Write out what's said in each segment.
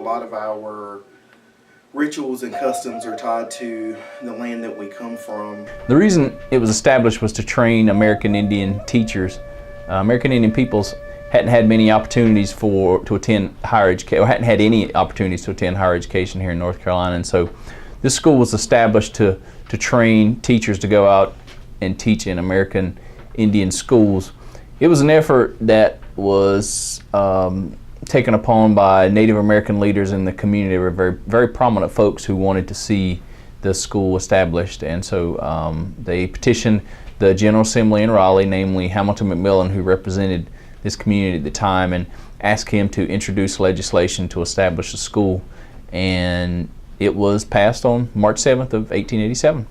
lot of our rituals and customs are tied to the land that we come from. The reason it was established was to train American Indian teachers. American Indian peoples hadn't had many opportunities to attend higher education, or hadn't had any opportunities to attend higher education here in North Carolina, and so this school was established to train teachers to go out and teach in American Indian schools. It was an effort that was taken upon by Native American leaders in the community. They were very prominent folks who wanted to see the school established, and so they petitioned the General Assembly in Raleigh, namely Hamilton McMillan, who represented this community at the time, and asked him to introduce legislation to establish a school, and it was passed on March 7th of 1887.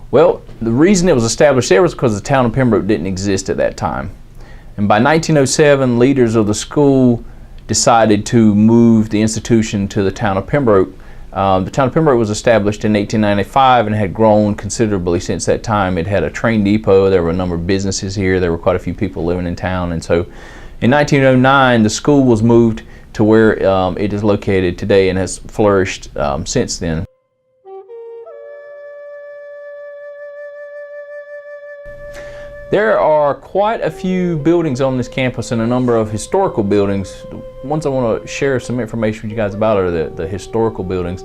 Well, the reason it was established there was because the town of Pembroke didn't exist at that time, and by 1907 leaders of the school decided to move the institution to the town of Pembroke. The town of Pembroke was established in 1895 and had grown considerably since that time. It had a train depot, there were a number of businesses here, there were quite a few people living in town, and so in 1909 the school was moved to where it is located today and has flourished since then. There are quite a few buildings on this campus and a number of historical buildings. The ones I want to share some information with you guys about are the historical buildings.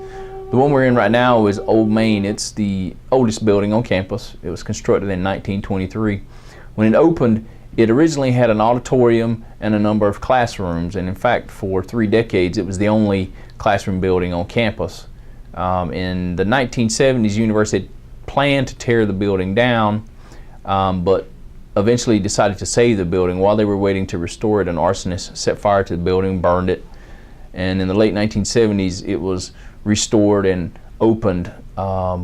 The one we're in right now is Old Main. It's the oldest building on campus. It was constructed in 1923. When it opened, it originally had an auditorium and a number of classrooms, and in fact for 3 decades it was the only classroom building on campus. In the 1970s, the university planned to tear the building down, but eventually decided to save the building. While they were waiting to restore it, an arsonist set fire to the building, burned it, and in the late 1970s it was restored and opened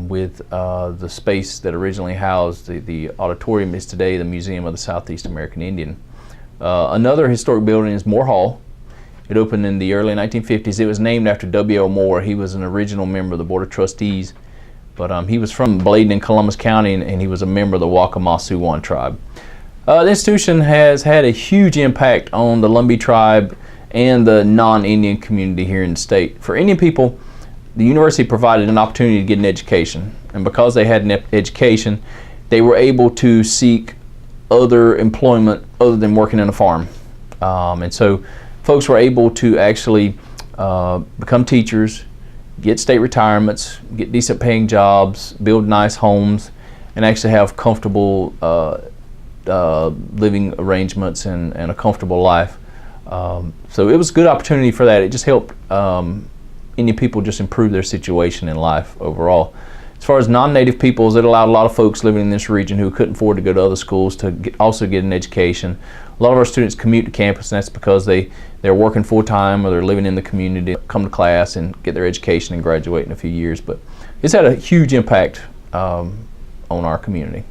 with the space that originally housed the auditorium is today the Museum of the Southeast American Indian. Another historic building is Moore Hall. It opened in the early 1950s. It was named after W.L. Moore. He was an original member of the Board of Trustees, but he was from Bladen in Columbus County, and he was a member of the Waccamaw-Siouan tribe. The institution has had a huge impact on the Lumbee tribe and the non-Indian community here in the state. For Indian people, the university provided an opportunity to get an education, and because they had an education, they were able to seek other employment other than working in a farm. And so folks were able to actually become teachers, get state retirements, get decent paying jobs, build nice homes, and actually have comfortable living arrangements and a comfortable life. So it was a good opportunity for that. It just helped Indian people just improve their situation in life overall. As far as non-native peoples, it allowed a lot of folks living in this region who couldn't afford to go to other schools to also get an education. A lot of our students commute to campus, and that's because they're working full-time or they're living in the community, come to class and get their education and graduate in a few years. But it's had a huge impact on our community.